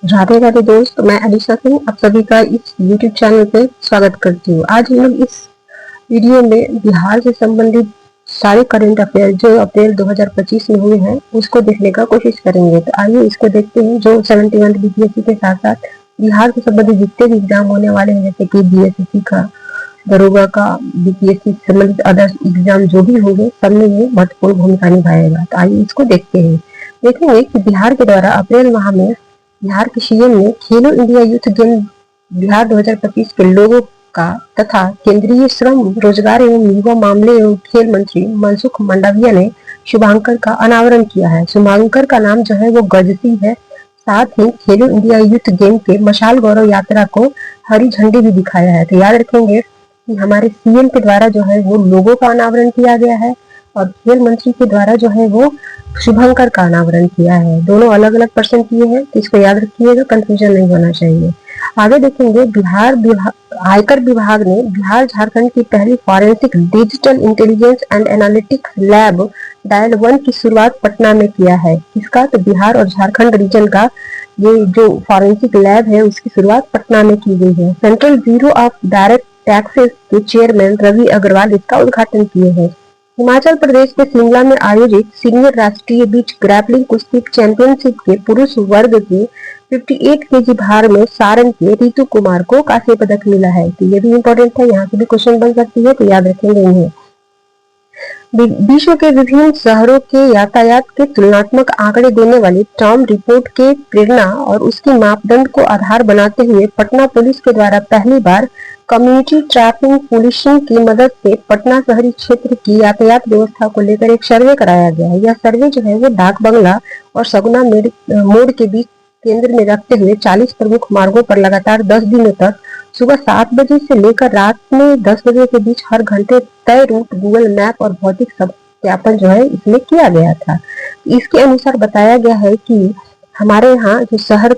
राधे राधे दोस्त, मैं अलीशा सिंह आप सभी का इस YouTube चैनल पे स्वागत करती हूँ। आज हम लोग इस वीडियो में बिहार से संबंधित सारे करंट अफेयर जो अप्रैल 2025 में हुए हैं उसको देखने का कोशिश करेंगे। तो आइए इसको देखते हैं। जो 71 बीपीएससी के साथ साथ बिहार से संबंधित जितने भी एग्जाम होने वाले हैं, जैसे कि बीएसएससी का, दरोगा का, बीपीएससी से संबंधित अदर एग्जाम जो भी होंगे, सब में ये महत्वपूर्ण भूमिका निभाएगा। तो आइए इसको देखते हैं। देखेंगे कि बिहार के द्वारा अप्रैल माह में बिहार के सीएम ने खेलो इंडिया यूथ गेम बिहार 2025 के लोगों का तथा केंद्रीय श्रम, रोजगार एवं युवा मामले एवं खेल मंत्री मनसुख मंडाविया ने शुभांकर का अनावरण किया है। शुभांकर का नाम जो है वो गजसी है। साथ ही खेलो इंडिया यूथ गेम के मशाल गौरव यात्रा को हरी झंडी भी दिखाया है। तो याद रखेंगे कि हमारे सीएम के द्वारा जो है वो लोगों का अनावरण किया गया है और खेल मंत्री के द्वारा जो है वो शुभंकर का अनावरण किया है। दोनों अलग अलग पर्सन किए हैं, तो इसको याद रखिएगा, कंफ्यूजन नहीं होना चाहिए। आगे देखेंगे, आयकर विभाग ने बिहार झारखंड की पहली forensic digital intelligence and analytics lab dial 1 की शुरुआत पटना में किया है। किसका? तो बिहार और झारखंड रीजन का ये जो फॉरेंसिक लैब है उसकी शुरुआत पटना में की गई है। Central bureau of direct taxes के चेयरमैन रवि अग्रवाल इसका उद्घाटन किए हैं। हिमाचल प्रदेश के शिमला में आयोजित सीनियर राष्ट्रीय बीच ग्रैपलिंग कुश्ती चैंपियनशिप के पुरुष वर्ग के 58 केजी भार में सारण के रितु कुमार को कांस्य पदक मिला है। तो ये भी इम्पोर्टेंट है, यहाँ से भी क्वेश्चन बन सकती है, तो याद रखेंगे इन्हें। विश्व के विभिन्न शहरों के यातायात के तुलनात्मक आंकड़े देने वाली टॉम रिपोर्ट के प्रेरणा और उसकी मापदंड को आधार बनाते हुए पटना पुलिस के द्वारा पहली बार कम्युनिटी ट्रैफिक पुलिसिंग की मदद से पटना शहरी क्षेत्र की यातायात व्यवस्था को लेकर एक सर्वे कराया गया है। यह सर्वे जो है वो डाक बंगला और सगुना मोड़ के बीच केंद्र में रखते हुए 40 प्रमुख मार्गों पर लगातार 10 दिनों तक सुबह 7 बजे से लेकर रात में 10 बजे के बीच हर घंटे तय रूट गूगल मैप और भौतिक सत्यापन जो है इसमें किया गया था। इसके अनुसार बताया गया है कि हमारे यहाँ जो शहर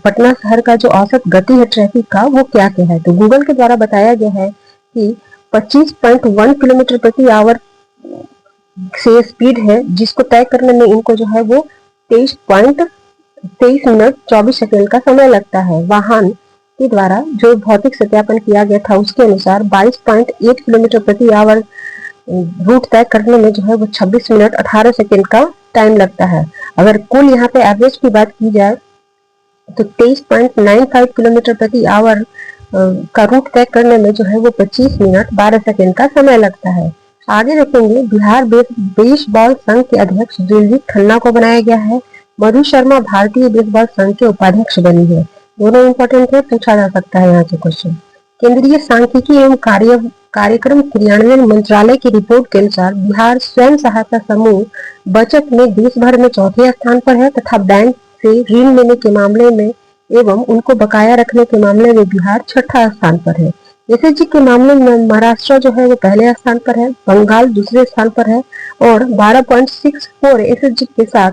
पटना शहर का जो औसत गति है ट्रैफिक का वो क्या क्या है। तो गूगल के द्वारा बताया गया है कि 25.1 किलोमीटर प्रति आवर से स्पीड है, जिसको तय करने में इनको जो है वो 23 मिनट 24 सेकंड का समय लगता है। वाहन के द्वारा जो भौतिक सत्यापन किया गया था उसके अनुसार 22.8 किलोमीटर प्रति आवर रूट तय करने में जो है वो 26 मिनट 18 सेकंड का टाइम लगता है। अगर कुल यहाँ पे एवरेज की बात की जाए तो 23.95 किलोमीटर प्रति आवर का रूट तय करने में जो है वो 25 मिनट 12 सेकंड का समय लगता है। आगे देखेंगे, बिहार बेसबॉल संघ के अध्यक्ष दिलजीत खन्ना को बनाया गया है। मधु शर्मा भारतीय बेसबॉल संघ के उपाध्यक्ष बनी है। दोनों इंपॉर्टेंट है, पूछा जा सकता है यहाँ से क्वेश्चन। केंद्रीय सांख्यिकी एवं कार्यक्रम क्रियान्वयन मंत्रालय की रिपोर्ट के अनुसार बिहार स्वयं सहायता समूह बचत में देश भर में चौथे स्थान पर है तथा बैंक से ऋण लेने के मामले में एवं उनको बकाया रखने के मामले में बिहार छठा स्थान पर है। एसएचजी के मामले में महाराष्ट्र जो है वो पहले स्थान पर है, बंगाल दूसरे स्थान पर है और 12.64 एसएचजी के साथ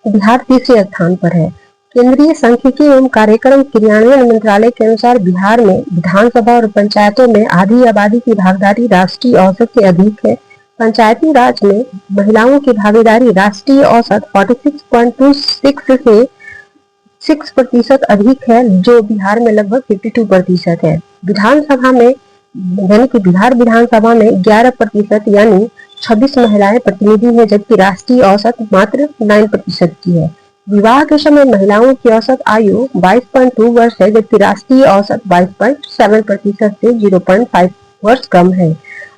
बिहार तीसरे स्थान पर है। केंद्रीय सांख्यिकी एवं कार्यक्रम क्रियान्वयन मंत्रालय के अनुसार बिहार में विधानसभा और पंचायतों में आधी आबादी की भागीदारी राष्ट्रीय औसत से अधिक है। पंचायती राज में महिलाओं की भागीदारी राष्ट्रीय औसत 46.26 से 6% अधिक है, जो बिहार में लगभग 52% है। विधानसभा में यानी कि बिहार विधानसभा में 11% यानी 26 महिलाएं प्रतिनिधि है, जबकि राष्ट्रीय औसत मात्र 9% की है। विवाह के समय महिलाओं की औसत आयु 22.2 वर्ष है, जबकि राष्ट्रीय औसत 22.7% से 0.5 वर्ष कम है।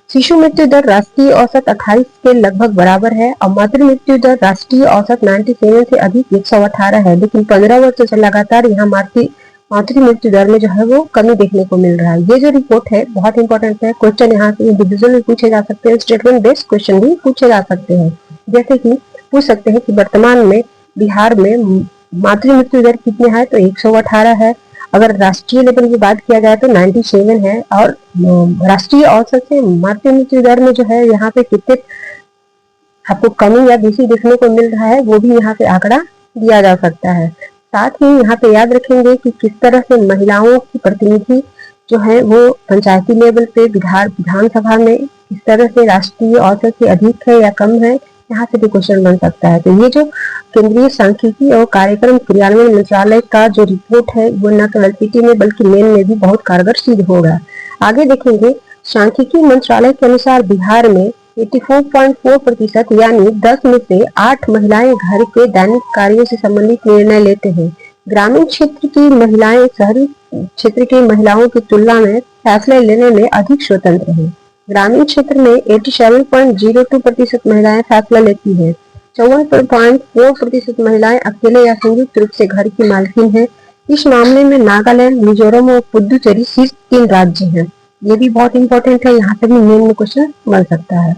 शिशु मृत्यु दर राष्ट्रीय औसत 28 के लगभग बराबर है और मातृ मृत्यु दर राष्ट्रीय औसत 97 से अधिक 118 है, लेकिन 15 वर्षों से लगातार यहाँ मातृ मृत्यु दर में जो है वो कमी देखने को मिल रहा है। ये जो रिपोर्ट है बहुत इंपॉर्टेंट है। क्वेश्चन यहाँ से इंडिविजुअल भी पूछे जा सकते हैं, स्टेटमेंट बेस्ड क्वेश्चन भी पूछे जा सकते हैं। जैसे कि पूछ सकते हैं कि वर्तमान में बिहार में मातृ मृत्यु दर कितनी है, तो 118 है। अगर राष्ट्रीय लेवल की बात किया जाए तो 97 है और राष्ट्रीय औसत से मातृ मृत्यु दर में जो है यहाँ पे कितने आपको कमी या बेसी देखने को मिल रहा है वो भी यहाँ पे आंकड़ा दिया जा सकता है। साथ ही यहाँ पे याद रखेंगे कि किस तरह से महिलाओं की प्रतिनिधि जो है वो पंचायती लेवल पे विधानसभा में किस तरह से राष्ट्रीय औसत से अधिक है या कम है, यहाँ से भी क्वेश्चन बन सकता है। तो ये जो केंद्रीय सांख्यिकी और कार्यक्रम क्रियान्वयन मंत्रालय का जो रिपोर्ट है वो न केवल पीटी में बल्कि मेन में भी बहुत कारगर सिद्ध होगा। आगे देखेंगे, सांख्यिकी मंत्रालय के अनुसार बिहार में 84.4% यानी 10 में से 8 महिलाएं घर के दैनिक कार्यों से संबंधित निर्णय लेते हैं। ग्रामीण क्षेत्र की महिलाएं शहरी क्षेत्र की महिलाओं की तुलना में फैसले लेने में अधिक स्वतंत्र हैं। ग्रामीण क्षेत्र में 87.02% महिलाएं फैसला लेती हैं। 54.4% महिलाएं अकेले या संयुक्त रूप से घर की मालकिन हैं। इस मामले में नागालैंड, मिजोरम और पुडुचेरी शीर्ष 3 राज्य हैं। ये भी बहुत इंपॉर्टेंट है, यहाँ से भी मेन में क्वेश्चन बन सकता है।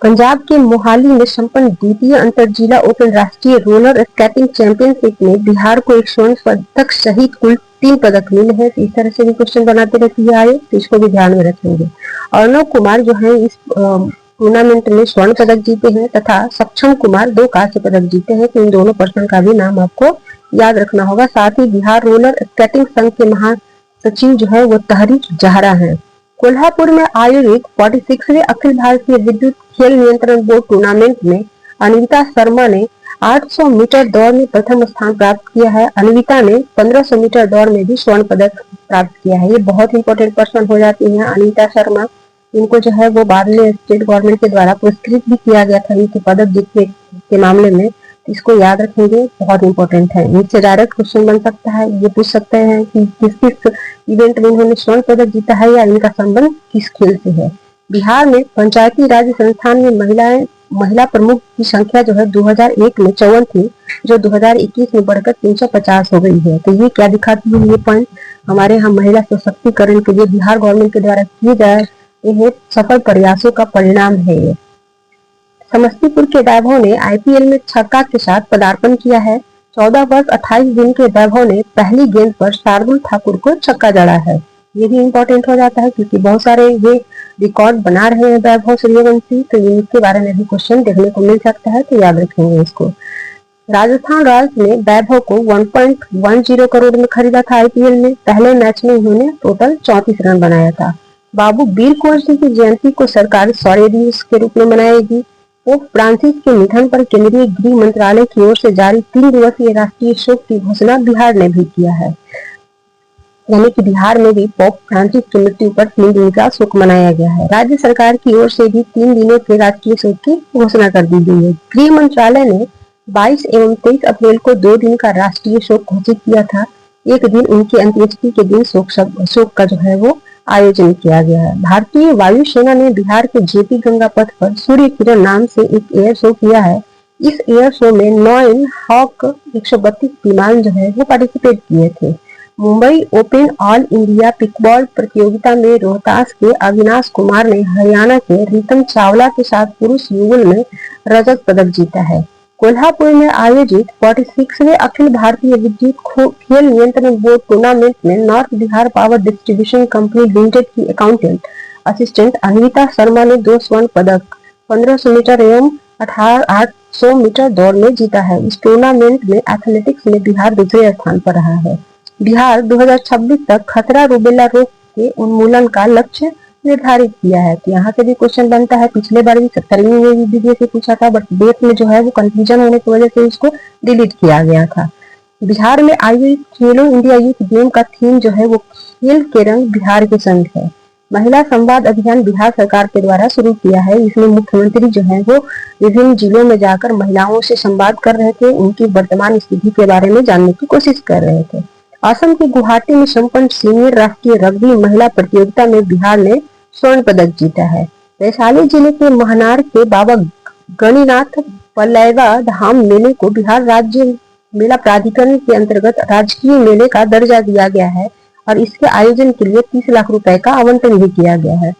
पंजाब के मोहाली में संपन्न द्वितीय अंतर जिला ओपन राष्ट्रीय रोलर स्केटिंग चैंपियनशिप में बिहार को एक स्वर्ण पदक सहित कुल 3 पदक मिले हैं। इस तरह से भी क्वेश्चन बनाते रहती है आयोग, तो इसको भी ध्यान में रखेंगे। अर्णव कुमार जो है इस टूर्नामेंट में स्वर्ण पदक जीते हैं तथा सक्षम कुमार 2 कांस्य पदक जीते हैं। तो इन दोनों पर्सन का भी नाम आपको याद रखना होगा। साथ ही बिहार रोलर स्केटिंग संघ के महासचिव जो है वो तहरीक जहरा है। कोल्हापुर में आयोजित 46वें अखिल भारतीय विद्युत खेल नियंत्रण बोर्ड टूर्नामेंट में अन्विता शर्मा ने 800 मीटर दौड़ में प्रथम स्थान प्राप्त किया है। अन्विता ने 1500 मीटर दौड़ में भी स्वर्ण पदक प्राप्त किया है। ये बहुत इंपॉर्टेंट पर्सन हो जाती है अन्विता शर्मा। इनको जो है वो बाद में स्टेट गवर्नमेंट के द्वारा पुरस्कृत भी किया गया था इनके पदक जीतने के मामले में। इसको याद रखेंगे, बहुत इंपॉर्टेंट है। इनसे डायरेक्ट क्वेश्चन बन सकता है। ये पूछ सकते हैं कि किस किस इवेंट में इन्होंने स्वर्ण पदक जीता है या इनका संबंध किस खेल से है। बिहार में पंचायती राज संस्थान में महिला प्रमुख की संख्या जो है 2001 में 54 थी, जो 2021 में बढ़कर 350 हो गई है। तो ये क्या दिखाती है, ये पॉइंट हमारे यहाँ महिला सशक्तिकरण के लिए बिहार गवर्नमेंट के द्वारा किए गए ये सफल प्रयासों का परिणाम है। ये समस्तीपुर के वैभव ने आईपीएल में छक्का के साथ पदार्पण किया है। 14 वर्ष 28 दिन के वैभव ने पहली गेंद पर शार्दुल ठाकुर को छक्का जड़ा है। ये भी इंपॉर्टेंट हो जाता है क्योंकि बहुत सारे ये रिकॉर्ड बना रहे हैं वैभव सूर्यवंशी, तो इनके बारे में भी क्वेश्चन देखने को मिल सकता है, तो याद रखेंगे इसको। राजस्थान रॉयल्स ने वैभव को 1.10 करोड़ में खरीदा था आईपीएल में। पहले मैच में उन्होंने टोटल 34 रन बनाया था। बाबू वीर कुंवर सिंह की जयंती को सरकार शौर्य दिवस के रूप में मनाएगी। पोप फ्रांसिस के निधन पर केंद्रीय गृह मंत्रालय की ओर से जारी 3 दिवसीय राष्ट्रीय शोक की घोषणा बिहार ने भी किया है। यानी कि बिहार में भी पोप फ्रांसिस की मृत्यु पर 3 दिन का शोक मनाया गया है। राज्य सरकार की ओर से भी 3 दिनों के राष्ट्रीय शोक की घोषणा कर दी गई है। गृह मंत्रालय ने 22 एवं 23 अप्रैल को 2 दिन का राष्ट्रीय शोक घोषित किया था। एक दिन उनकी अंत्येष्टि के दिन शोक का जो है वो आयोजन किया गया है। भारतीय वायुसेना ने बिहार के जेपी गंगा पथ पर सूर्य किरण नाम से एक एयर शो किया है। इस एयर शो में 9 हॉक 132 विमान जो है वो पार्टिसिपेट किए थे। मुंबई ओपन ऑल इंडिया पिकबॉल प्रतियोगिता में रोहतास के अविनाश कुमार ने हरियाणा के रितम चावला के साथ पुरुष युगल में रजत पदक जीता है। कोल्हापुर में आयोजित 46वें अखिल भारतीय विद्युत खेल नियंत्रण बोर्ड टूर्नामेंट में north Bihar power distribution company limited की अकाउंटेंट असिस्टेंट अन्विता शर्मा ने 2 स्वर्ण पदक 1500 मीटर एवं 800 मीटर दौड़ में जीता है। इस टूर्नामेंट में एथलेटिक्स में बिहार दूसरे स्थान पर रहा है। बिहार 2026 तक खतरा रूबेला रोग के उन्मूलन का लक्ष्य निर्धारित किया है। तो यहाँ से भी क्वेश्चन बनता है। पिछले बार भी 70वीं में भी वीडियो से पूछा था, बट डेट में जो है वो कंफ्यूजन होने की वजह से इसको डिलीट किया गया था। बिहार में आयोजित खेलो इंडिया यूथ गेम का थीम जो है वो खेल के रंग बिहार के संग है। महिला संवाद अभियान बिहार सरकार के द्वारा शुरू किया है। इसमें मुख्यमंत्री जो है वो विभिन्न जिलों में जाकर महिलाओं से संवाद कर रहे थे, उनकी वर्तमान स्थिति के बारे में जानने की कोशिश कर रहे थे। असम के गुवाहाटी में संपन्न सीनियर राष्ट्रीय रग्बी महिला प्रतियोगिता में बिहार ने स्वर्ण पदक जीता है। वैशाली जिले के महनार के बाबा गणिनाथ पल्लैवा धाम मेले को बिहार राज्य मेला प्राधिकरण के अंतर्गत राजकीय मेले का दर्जा दिया गया है और इसके आयोजन के लिए 30 लाख रुपए का आवंटन भी किया गया है।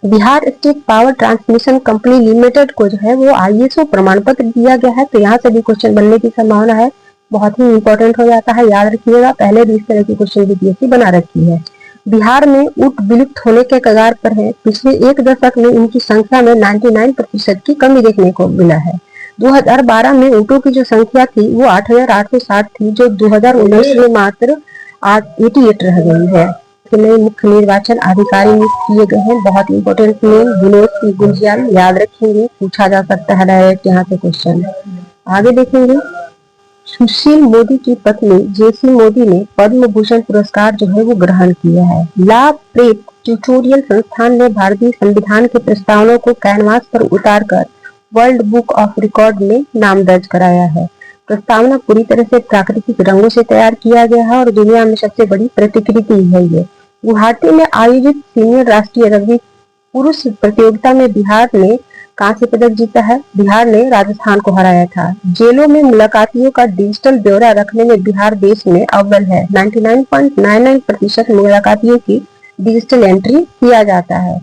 Bihar state power transmission company limited को जो है वो ISO प्रमाण पत्र दिया गया है। तो यहाँ से भी क्वेश्चन बनने की संभावना है, बहुत ही इंपॉर्टेंट हो जाता है, याद रखिएगा। पहले भी इस तरह की क्वेश्चन बीपीएससी बना रखी है। बिहार में ऊंट विलुप्त होने के कगार पर है। पिछले 1 दशक में इनकी संख्या में 99% की कमी देखने को मिला है। 2012 में ऊंटों की जो संख्या थी वो 8,860 थी, जो 2019 में मात्र 88 रह गई है। के नए मुख्य निर्वाचन अधिकारी नियुक्त किए गए हैं। बहुत इंपॉर्टेंट नेम विनोद सिंह गुंजियाल, याद रखेंगे, पूछा जा सकता है डायरेक्ट यहाँ से क्वेश्चन। आगे देखेंगे, सुशील मोदी की पत्नी जेसी मोदी ने पद्म भूषण पुरस्कार जो है वो ग्रहण किया है। ला प्रेप ट्यूटोरियल संस्थान ने भारतीय संविधान के प्रस्तावनों को कैनवास पर उतारकर वर्ल्ड बुक ऑफ रिकॉर्ड में नाम दर्ज कराया है। प्रस्तावना पूरी तरह से प्राकृतिक रंगों से तैयार किया गया है और दुनिया में सबसे बड़ी प्रतिकृति है ये। गुवाहाटी में आयोजित सीनियर राष्ट्रीय रग्बी पुरुष प्रतियोगिता में बिहार ने कांस्य पदक जीता है। बिहार ने राजस्थान को हराया था। जेलों में मुलाकातियों का डिजिटल ब्यौरा रखने में बिहार देश में अव्वल है। 99.99% मुलाकातियों की डिजिटल एंट्री किया जाता है।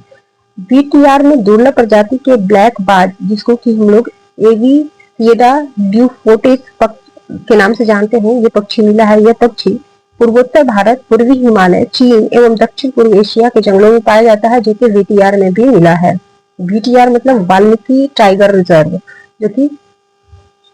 बीटीआर में दुर्लभ प्रजाति के ब्लैक बाज, जिसको कि हम लोग एविसिएडा ड्यूफोटेस के नाम से जानते हैं, ये पक्षी मिला है। यह पक्षी पूर्वोत्तर भारत, पूर्वी हिमालय, चीन एवं दक्षिण पूर्व एशिया के जंगलों में पाया जाता है, जो कि बीटीआर में भी मिला है। बीटीआर मतलब वाल्मीकि टाइगर रिजर्व, जो कि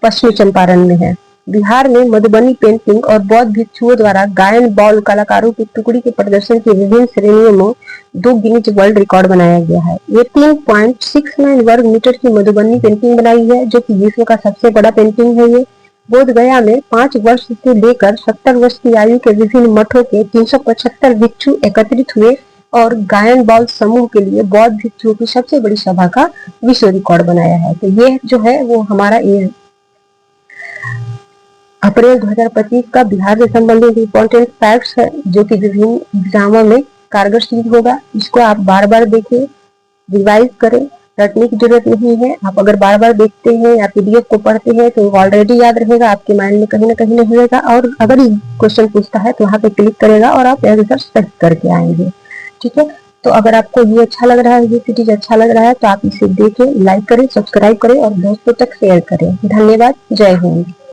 पश्चिमी चंपारण में है। बिहार में मधुबनी पेंटिंग और बौद्ध भिक्षुओं द्वारा गायन बॉल कलाकारों की टुकड़ी के प्रदर्शन की विभिन्न श्रेणियों में 2 गिनीज वर्ल्ड रिकॉर्ड बनाया गया है। ये 3.69 वर्ग मीटर की मधुबनी पेंटिंग बनाई है, जो कि विश्व का सबसे बड़ा पेंटिंग है। ये बोध गया में 5 वर्ष से लेकर 70 वर्ष की आयु के विभिन्न मठों के 375 भिक्षु एकत्रित हुए और गायन बॉल समूह के लिए बौद्ध भिक्षुओं की सबसे बड़ी सभा का विश्व रिकॉर्ड बनाया है। तो ये जो है वो हमारा ये अप्रैल 2025 का बिहार से संबंधित इंपॉर्टेंट फैक्ट्स है, जो कि विभिन्न एग्जामों में कारगर सिद्ध होगा। इसको आप बार बार देखिए, रिवाइज करें, रटने की जरूरत नहीं है। आप अगर बार बार देखते हैं या पीडीएफ को पढ़ते हैं तो ऑलरेडी याद रहेगा, आपके माइंड में कहीं ना कहीं नहीं रहेगा। और अगर क्वेश्चन पूछता है तो वहां पे क्लिक करेगा और आप आंसर सही करके आएंगे। ठीक है, तो अगर आपको ये अच्छा लग रहा है, ये सीरीज अच्छा लग रहा है, तो आप इसे देखें, लाइक करें, सब्सक्राइब करें और दोस्तों तक शेयर करें। धन्यवाद। जय हिंद।